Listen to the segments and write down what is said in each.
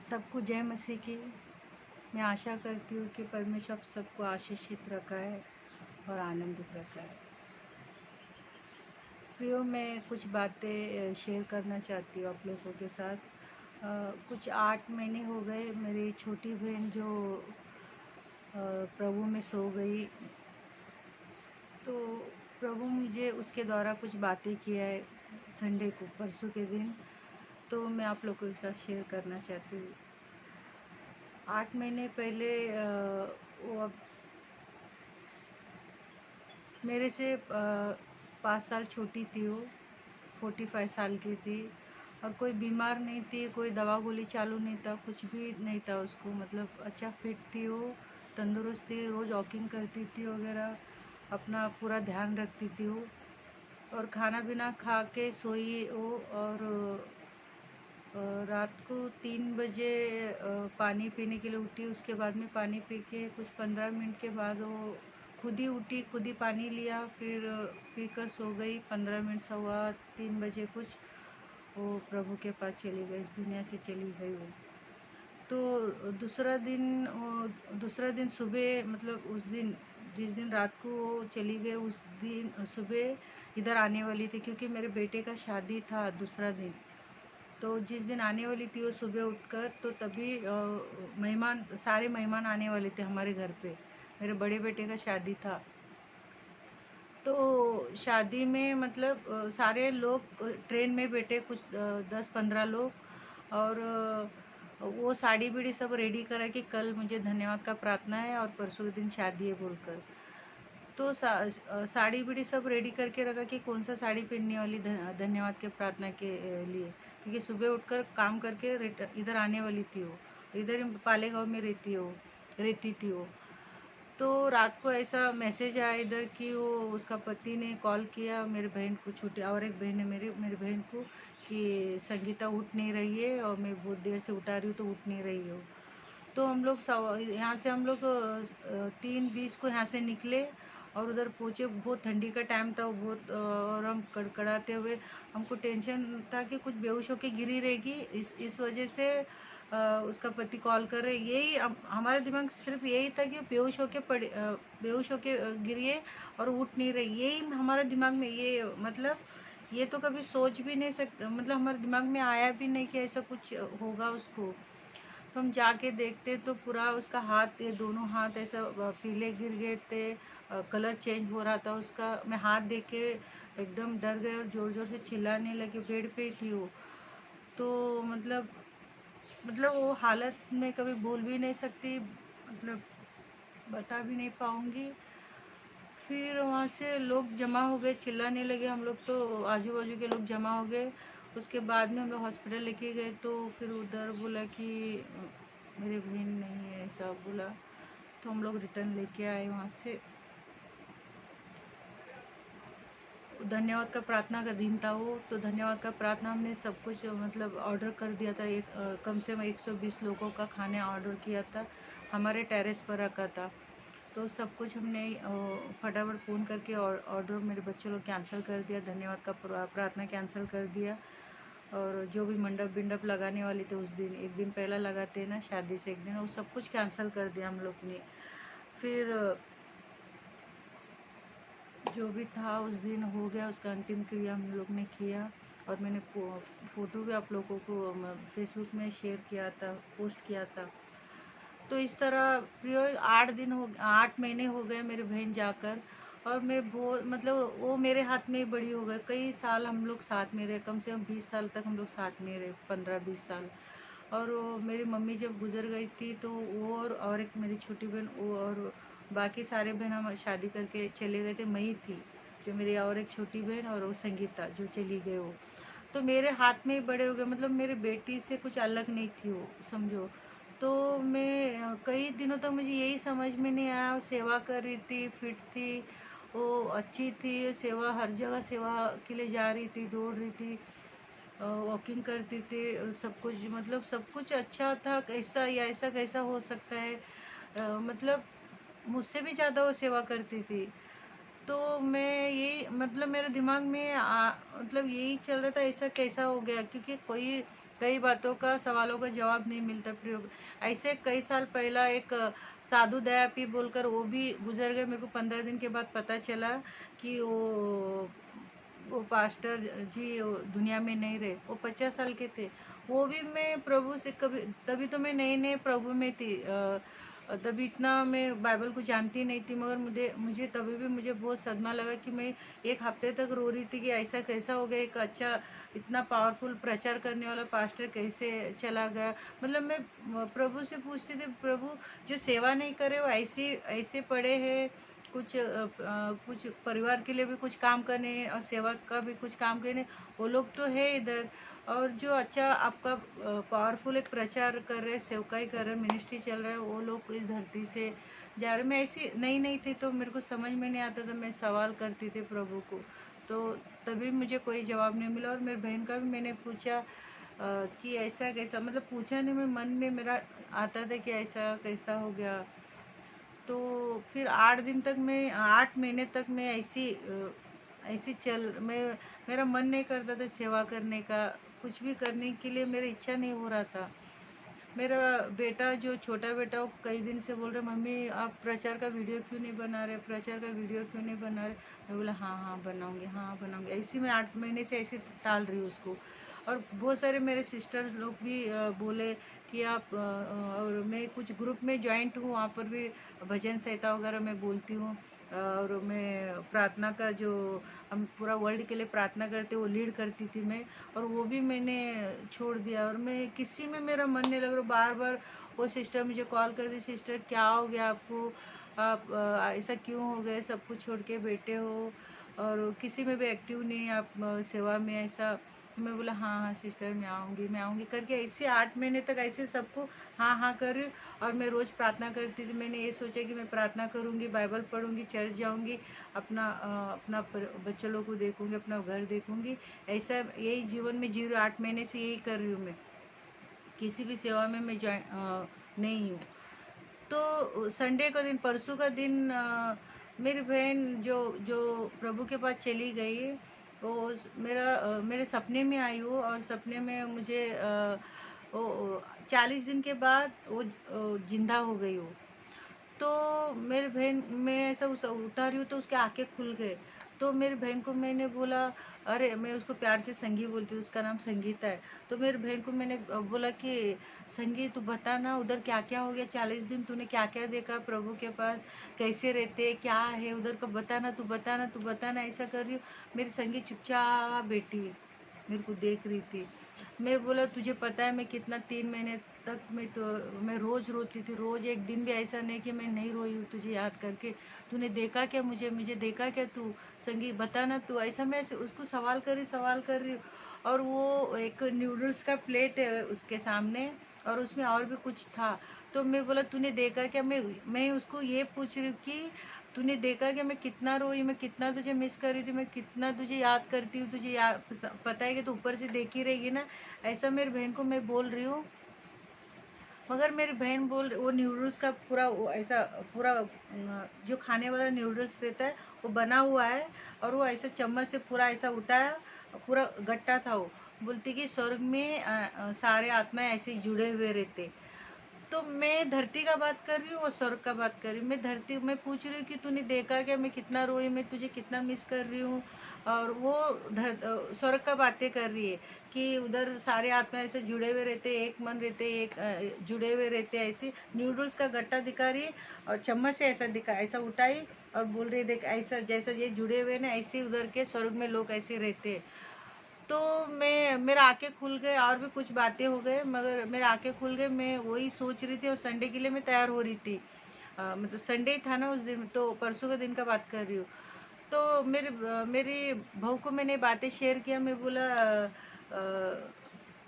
सबको जय मसीह की। मैं आशा करती हूँ कि परमेश्वर सबको आशीषित रखा है और आनंदित रखा है। प्रियो, मैं कुछ बातें शेयर करना चाहती हूँ आप लोगों के साथ। कुछ 8 महीने हो गए मेरी छोटी बहन जो प्रभु में सो गई। तो प्रभु मुझे उसके द्वारा कुछ बातें किया है संडे को, परसों के दिन। तो मैं आप लोगों के साथ शेयर करना चाहती हूँ। 8 महीने पहले वो अब मेरे से 5 साल छोटी थी। वो 45 साल की थी और कोई बीमार नहीं थी, कोई दवा गोली चालू नहीं था, कुछ भी नहीं था उसको। मतलब अच्छा फिट थी वो, तंदुरुस्त थी, रोज़ वॉकिंग करती थी वगैरह, अपना पूरा ध्यान रखती थी वो। और खाना पीना खा के सोई वो। और रात को 3 बजे पानी पीने के लिए उठी। उसके बाद में पानी पी के कुछ 15 मिनट के बाद वो खुद ही उठी, खुद ही पानी लिया, फिर पीकर सो गई। 15 मिनट, सवा 3 बजे कुछ वो प्रभु के पास चली गई, इस दुनिया से चली गई वो। तो दूसरा दिन सुबह, मतलब उस दिन जिस दिन रात को वो चली गई, उस दिन सुबह इधर आने वाली थी, क्योंकि मेरे बेटे का शादी था दूसरा दिन। तो जिस दिन आने वाली थी वो सुबह उठकर, तो तभी सारे मेहमान आने वाले थे हमारे घर पे। मेरे बड़े बेटे का शादी था। तो शादी में मतलब सारे लोग ट्रेन में बैठे, कुछ 10-15 लोग। और वो साड़ी बीड़ी सब रेडी करा कि कल मुझे धन्यवाद का प्रार्थना है और परसों के दिन शादी है बोलकर। तो साड़ी बीड़ी सब रेडी करके रखा कि कौन सा साड़ी पहनने वाली धन्यवाद के प्रार्थना के लिए, क्योंकि सुबह उठकर काम करके इधर आने वाली थी वो। इधर ही पालेगांव में रहती थी वो। तो रात को ऐसा मैसेज आया इधर कि वो उसका पति ने कॉल किया मेरी बहन को, छोटी और एक बहन है मेरी बहन को, कि संगीता उठ नहीं रही है और मैं बहुत देर से उठा रही हूँ तो उठ नहीं रही हो। तो हम लोग यहाँ से हम लोग 3:20 को यहाँ से निकले और उधर पहुँचे। बहुत ठंडी का टाइम था वो, बहुत और हम कड़कड़ाते हुए, हमको टेंशन था कि कुछ बेहोश होके गिरी रहेगी, इस वजह से उसका पति कॉल कर रहे। यही हमारे दिमाग सिर्फ यही था कि बेहोश होके गिरी है और उठ नहीं रही। यही हमारे दिमाग में, ये मतलब ये तो कभी सोच भी नहीं सकते, मतलब हमारे दिमाग में आया भी नहीं कि ऐसा कुछ होगा उसको। तो हम जाके देखते तो पूरा उसका हाथ, ये दोनों हाथ ऐसा पीले गिर गए थे, कलर चेंज हो रहा था उसका। मैं हाथ देख के एकदम डर गए और ज़ोर ज़ोर से चिल्लाने लगी। बेड पे ही थी वो। तो मतलब वो हालत में कभी भूल भी नहीं सकती, मतलब बता भी नहीं पाऊँगी। फिर वहाँ से लोग जमा हो गए, चिल्लाने लगे, हम लोग तो आजू बाजू के लोग जमा हो गए। उसके बाद में हम लोग हॉस्पिटल लेके गए तो फिर उधर बोला कि मेरी बहन नहीं है, ऐसा बोला। तो हम लोग रिटर्न लेके आए वहाँ से। धन्यवाद का प्रार्थना का दिन था वो। तो धन्यवाद का प्रार्थना हमने सब कुछ मतलब ऑर्डर कर दिया था। कम से कम 120 लोगों का खाना ऑर्डर किया था, हमारे टेरेस पर रखा था। तो सब कुछ हमने फटाफट फ़ोन करके ऑर्डर मेरे बच्चों लोग कैंसिल कर दिया, धन्यवाद का प्रार्थना कैंसिल कर दिया। और जो भी मंडप बिंडप लगाने वाले थे उस दिन, एक दिन पहला लगाते हैं ना शादी से एक दिन, वो सब कुछ कैंसिल कर दिया हम लोग ने। फिर जो भी था उस दिन हो गया, उसका अंतिम क्रिया हम लोग ने किया। और मैंने फ़ोटो भी आप लोगों को फेसबुक में शेयर किया था, पोस्ट किया था। तो इस तरह प्रियो 8 महीने हो गए मेरी बहन जाकर। और मैं बहुत, मतलब वो मेरे हाथ में ही बड़ी हो गई। कई साल हम लोग साथ में रहे, कम से कम 20 साल तक हम लोग साथ में रहे, 15-20 साल। और वो मेरी मम्मी जब गुजर गई थी तो वो और एक मेरी छोटी बहन, वो और बाकी सारे बहन हम शादी करके चले गए थे। मैं ही थी जो मेरी और एक छोटी बहन, और वो संगीता जो चली गई वो। तो मेरे हाथ में ही बड़े हो गए, मतलब मेरी बेटी से कुछ अलग नहीं थी वो, समझो। तो मैं कई दिनों तक मुझे यही समझ में नहीं आया। वो सेवा कर रही थी, फिट थी, वो अच्छी थी, सेवा हर जगह सेवा के लिए जा रही थी, दौड़ रही थी, वॉकिंग करती थी, सब कुछ, मतलब सब कुछ अच्छा था। कैसा या ऐसा कैसा हो सकता है, मतलब मुझसे भी ज़्यादा वो सेवा करती थी। तो मैं ये, मतलब मेरे दिमाग में मतलब यही चल रहा था, ऐसा कैसा हो गया, क्योंकि कोई कई बातों का सवालों का जवाब नहीं मिलता प्रयोग। ऐसे कई साल पहला एक साधु दयापी बोलकर वो भी गुजर गए। मेरे को 15 दिन के बाद पता चला कि वो पास्टर जी वो दुनिया में नहीं रहे। वो 50 साल के थे। वो भी मैं प्रभु से कभी, तभी तो मैं नए नए प्रभु में थी, तभी इतना मैं बाइबल को जानती नहीं थी, मगर मुझे मुझे तभी भी मुझे बहुत सदमा लगा कि मैं एक हफ्ते तक रो रही थी कि ऐसा कैसा हो गया, एक अच्छा इतना पावरफुल प्रचार करने वाला पास्टर कैसे चला गया। मतलब मैं प्रभु से पूछती थी, प्रभु जो सेवा नहीं करे वो ऐसे ऐसे पड़े हैं, कुछ परिवार के लिए भी कुछ काम करने और सेवा का भी कुछ काम करने, वो लोग तो है इधर। और जो अच्छा आपका पावरफुल एक प्रचार कर रहे, सेवकाई कर रहे, मिनिस्ट्री चल रहा है, वो लोग इस धरती से जा रहे। मैं ऐसी नई नहीं थी तो मेरे को समझ में नहीं आता था, मैं सवाल करती थी प्रभु को। तो तभी मुझे कोई जवाब नहीं मिला। और मेरी बहन का भी मैंने पूछा कि ऐसा कैसा, मतलब पूछा नहीं, मैं मन में मेरा आता था कि ऐसा कैसा हो गया। तो फिर 8 दिन तक मैं, 8 महीने तक मैं ऐसी मैं, मेरा मन नहीं करता था सेवा करने का, कुछ भी करने के लिए मेरी इच्छा नहीं हो रहा था। मेरा बेटा, जो छोटा बेटा, वो कई दिन से बोल रहे, मम्मी आप प्रचार का वीडियो क्यों नहीं बना रहे, प्रचार का वीडियो क्यों नहीं बना रहे। मैं बोला हाँ हाँ बनाऊंगी, हाँ बनाऊंगी। ऐसी मैं 8 महीने से ऐसे टाल रही हूँ उसको। और बहुत सारे मेरे सिस्टर लोग भी बोले कि आप और मैं कुछ ग्रुप में ज्वाइंट हूँ, वहाँ पर भी भजन संहिता वगैरह मैं बोलती हूँ। और मैं प्रार्थना का जो हम पूरा वर्ल्ड के लिए प्रार्थना करते, वो लीड करती थी मैं। और वो भी मैंने छोड़ दिया। और मैं किसी में मेरा मन नहीं लग रहा। बार बार वो सिस्टर मुझे कॉल करती, सिस्टर क्या हो गया आपको, आप ऐसा क्यों हो गए, सब कुछ छोड़ के बैठे हो और किसी में भी एक्टिव नहीं आप सेवा में, ऐसा। मैं बोला हाँ हाँ सिस्टर मैं आऊँगी करके ऐसे 8 महीने तक ऐसे सबको हाँ हाँ कर रही हूँ। और मैं रोज़ प्रार्थना करती थी। मैंने ये सोचा कि मैं प्रार्थना करूँगी, बाइबल पढ़ूँगी, चर्च जाऊँगी, अपना बच्चों लोग को देखूँगी, अपना घर देखूँगी। ऐसा यही जीवन में जी रही हूँ। 8 महीने से यही कर रही हूँ मैं, किसी भी सेवा में मैं नहीं हूँ। तो संडे का दिन, परसों का दिन मेरी बहन जो जो प्रभु के पास चली गई, वो मेरे सपने में आई हो। और सपने में मुझे वो 40 दिन के बाद वो जिंदा हो गई हो। तो मेरी बहन, मैं ऐसा उठा रही हूँ तो उसके आंखें खुल गए। तो मेरी बहन को मैंने बोला, अरे मैं उसको प्यार से संगी बोलती हूँ, उसका नाम संगीता है। तो मेरी बहन को मैंने बोला कि संगी तू बता ना उधर क्या क्या हो गया, 40 दिन तूने क्या क्या देखा प्रभु के पास, कैसे रहते, क्या है उधर का, बताना तू, बताना तू, बताना। ऐसा कर रही हूँ। मेरी संगी चुपचाप बेटी मेरे को देख रही थी। मैं बोला तुझे पता है मैं कितना 3 महीने तक मैं रोज़ रोती थी, रोज़। एक दिन भी ऐसा नहीं कि मैं नहीं रोई हूँ तुझे याद करके। तूने देखा क्या मुझे देखा क्या तू, संगी बता ना तू। ऐसा मैं उसको सवाल कर रही हूँ। और वो एक नूडल्स का प्लेट है उसके सामने, और उसमें और भी कुछ था। तो मैं बोला तूने देखा क्या, मैं उसको ये पूछ रही हूँ कि तूने देखा कि मैं कितना रोई, मैं कितना तुझे मिस कर रही थी, मैं कितना तुझे याद करती हूँ, तुझे याद पता है कि तू ऊपर से देख ही रहेगी ना। ऐसा मेरी बहन को मैं बोल रही हूँ। मगर मेरी बहन वो न्यूडल्स का पूरा ऐसा पूरा जो खाने वाला न्यूडल्स रहता है वो बना हुआ है। और वो ऐसा चम्मच से पूरा ऐसा उठाया, पूरा गट्टा था वो। बोलती कि स्वर्ग में सारे आत्माएं ऐसे जुड़े हुए रहते। तो मैं धरती का बात कर रही हूँ, वो स्वर्ग का बात कर रही हूँ। मैं पूछ रही हूँ कि तूने देखा क्या, मैं कितना रोई, मैं तुझे कितना मिस कर रही हूँ। और वो स्वर्ग का बातें कर रही है कि उधर सारे आत्मा ऐसे जुड़े हुए रहते, एक मन रहते, जुड़े हुए रहते। ऐसे न्यूडल्स का गट्टा दिखा रही है और चम्मच से ऐसा उठाई और बोल रही देख ऐसा, जैसा ये जुड़े हुए ना ऐसे उधर के स्वर्ग में लोग ऐसे रहते हैं। तो मेरा आंखें खुल गए, और भी कुछ बातें हो गए, मगर मेरे आंखें खुल गए। मैं वही सोच रही थी और संडे के लिए मैं तैयार हो रही थी। मतलब संडे ही था ना उस दिन, तो परसों के दिन का बात कर रही हूँ। तो मेरी बहू को मैंने बातें शेयर किया। मैं बोला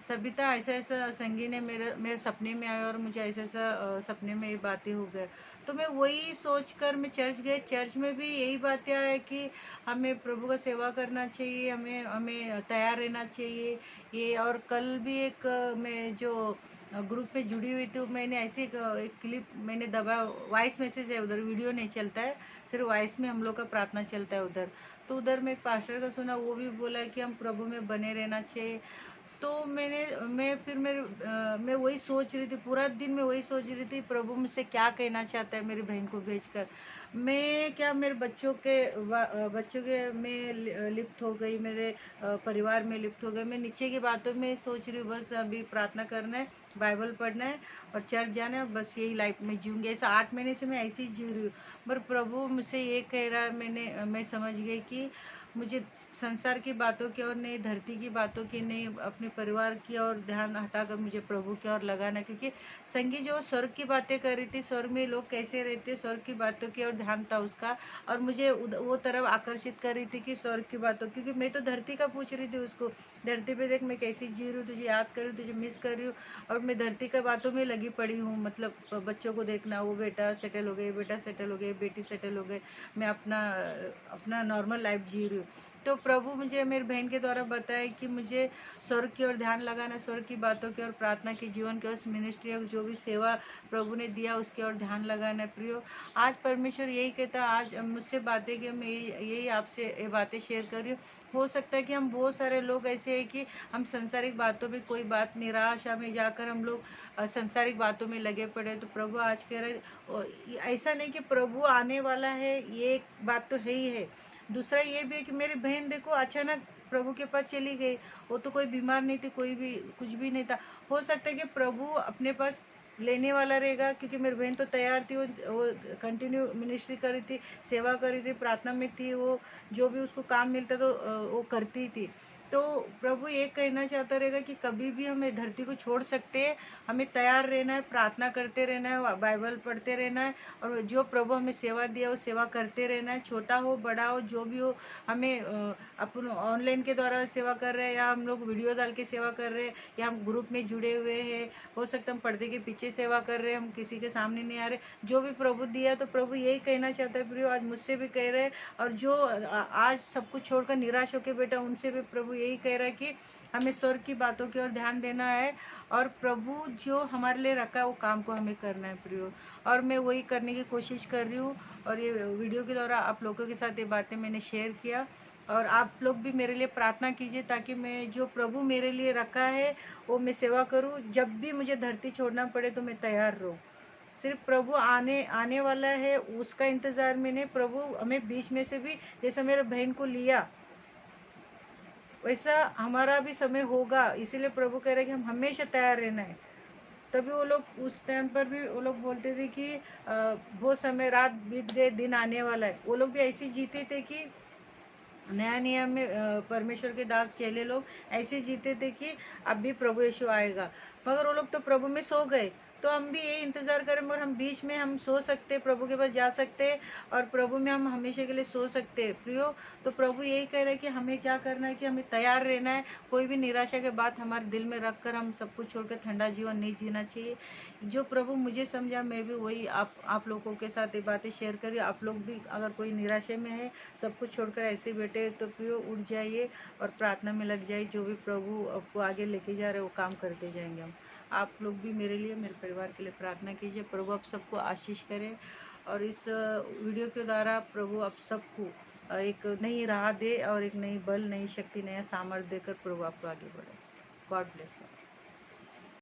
सबिता ऐसा ऐसा संगी ने मेरे सपने में आया और मुझे ऐसा ऐसा सपने में ये बातें हो गए। तो मैं वही सोच कर मैं चर्च गए। चर्च में भी यही बातें आया कि हमें प्रभु का सेवा करना चाहिए, हमें हमें तैयार रहना चाहिए ये। और कल भी एक मैं जो ग्रुप पे जुड़ी हुई थी, मैंने ऐसे एक क्लिप मैंने दबा, वॉइस मैसेज है उधर, वीडियो नहीं चलता है, सिर्फ वॉइस में हम लोग का प्रार्थना चलता है उधर। तो उधर मैं एक पास्टर का सुना, वो भी बोला कि हम प्रभु में बने रहना चाहिए। तो मैं वही सोच रही थी, पूरा दिन मैं वही सोच रही थी, प्रभु मुझसे क्या कहना चाहता है मेरी बहन को भेजकर। मैं क्या मेरे बच्चों के में लिप्त हो गई, मेरे परिवार में लिप्त हो गई। मैं नीचे की बातों में सोच रही हूँ, बस अभी प्रार्थना करना है, बाइबल पढ़ना है और चर्च जाना है, बस यही लाइफ में जीऊँगी। ऐसा 8 महीने से मैं ऐसे ही जी रही हूँ। पर प्रभु मुझसे ये कह रहा है, मैं समझ गई कि मुझे संसार की बातों की ओर नहीं, धरती की बातों की नहीं, अपने परिवार की ओर ध्यान हटाकर मुझे प्रभु की ओर लगाना है। क्योंकि संगी जो स्वर्ग की बातें कर रही थी, स्वर्ग में लोग कैसे रहते, स्वर्ग की बातों की ओर ध्यान था उसका, और मुझे वो तरफ आकर्षित कर रही थी कि स्वर्ग की बातों, क्योंकि मैं तो धरती का पूछ रही थी उसको, धरती पे देख मैं कैसी जी रही हूँ, तुझे याद कर रही हूँ, तुझे मिस कर रही हूँ, और मैं धरती का बातों में लगी पड़ी हूँ। मतलब बच्चों को देखना, वो बेटा सेटल हो गए, बेटा सेटल हो गए, बेटी सेटल हो गए, मैं अपना अपना नॉर्मल लाइफ जी रही हूँ। तो प्रभु मुझे मेरी बहन के द्वारा बताया कि मुझे स्वर्ग की ओर ध्यान लगाना, स्वर्ग की बातों की ओर, प्रार्थना की जीवन की ओर, मिनिस्ट्री और जो भी सेवा प्रभु ने दिया उसकी ओर ध्यान लगाना है। प्रियो, आज परमेश्वर यही कहता, आज मुझसे बातें कि मैं यही आपसे ये बातें शेयर कर रही हूँ। हो सकता है कि हम बहुत सारे लोग ऐसे हैं कि हम सांसारिक बातों में, कोई बात निराशा में जाकर हम लोग सांसारिक बातों में लगे पड़े। तो प्रभु आज कह रहे, ऐसा नहीं कि प्रभु आने वाला है, ये एक बात तो है ही है। दूसरा ये भी है कि मेरी बहन देखो अचानक प्रभु के पास चली गई। वो तो कोई बीमार नहीं थी, कोई भी कुछ भी नहीं था। हो सकता है कि प्रभु अपने पास लेने वाला रहेगा, क्योंकि मेरी बहन तो तैयार थी, वो कंटिन्यू मिनिस्ट्री कर रही थी, सेवा कर रही थी, प्रार्थना में थी, वो जो भी उसको काम मिलता तो वो करती थी। तो प्रभु ये कहना चाहता रहेगा कि कभी भी हमें धरती को छोड़ सकते हैं, हमें तैयार रहना है, प्रार्थना करते रहना है, बाइबल पढ़ते रहना है, और जो प्रभु हमें सेवा दिया वो सेवा करते रहना है, छोटा हो बड़ा हो जो भी हो। हमें अपन ऑनलाइन के द्वारा सेवा कर रहे हैं, या हम लोग वीडियो डाल के सेवा कर रहे हैं, या हम ग्रुप में जुड़े हुए हैं, हो सकता है हम पर्दे के पीछे सेवा कर रहे हैं, हम किसी के सामने नहीं आ रहे, जो भी प्रभु दिया। तो प्रभु यही कहना चाहता है प्रियो, आज मुझसे भी कह रहे हैं, और जो आज सब कुछ छोड़कर निराश होकर बेटा, उनसे भी प्रभु यही कह रहा है कि हमें स्वर्ग की बातों की ओर ध्यान देना है, और प्रभु जो हमारे लिए रखा है वो काम को हमें करना है प्रियो। और मैं वही करने की कोशिश कर रही हूँ, और ये वीडियो के द्वारा आप लोगों के साथ ये बातें मैंने शेयर किया। और आप लोग भी मेरे लिए प्रार्थना कीजिए, ताकि मैं जो प्रभु मेरे लिए रखा है वो मैं सेवा करूँ। जब भी मुझे धरती छोड़ना पड़े तो मैं तैयार रहूँ। सिर्फ प्रभु आने आने वाला है, उसका इंतज़ार में नहीं, प्रभु हमें बीच में से भी, जैसे मेरे बहन को लिया वैसा हमारा भी समय होगा। इसीलिए प्रभु कह रहे हैं कि हम हमेशा तैयार रहना है। तभी वो लोग उस टाइम पर भी वो लोग बोलते थे कि वो समय, रात बीत गए, दिन आने वाला है। वो लोग भी ऐसे जीते थे कि नया नियम में परमेश्वर के दास चेले लोग ऐसे जीते थे कि अब भी प्रभु यीशु आएगा। मगर वो लोग तो प्रभु में सो गए। तो हम भी यही इंतजार करें, मगर हम बीच में हम सो सकते, प्रभु के पास जा सकते, और प्रभु में हम हमेशा के लिए सो सकते हैं प्रियो। तो प्रभु यही कह रहे हैं कि हमें क्या करना है, कि हमें तैयार रहना है। कोई भी निराशा के बात हमारे दिल में रख कर हम सब कुछ छोड़कर ठंडा जीवन नहीं जीना चाहिए। जो प्रभु मुझे समझा, मैं भी वही आप लोगों के साथ ये बातें शेयर करी। आप लोग भी अगर कोई निराशा में है, सब कुछ छोड़कर ऐसे बैठे, तो प्रियो उठ जाइए और प्रार्थना में लग जाइए। जो भी प्रभु आपको आगे लेके जा रहे हैं वो काम करते जाएंगे हम। आप लोग भी मेरे लिए, मेरे परिवार के लिए प्रार्थना कीजिए। प्रभु आप सबको आशीष करें, और इस वीडियो के द्वारा प्रभु आप सबको एक नई राह दे, और एक नई बल, नई शक्ति, नया सामर्थ्य देकर प्रभु आपको आगे बढ़े। God bless you.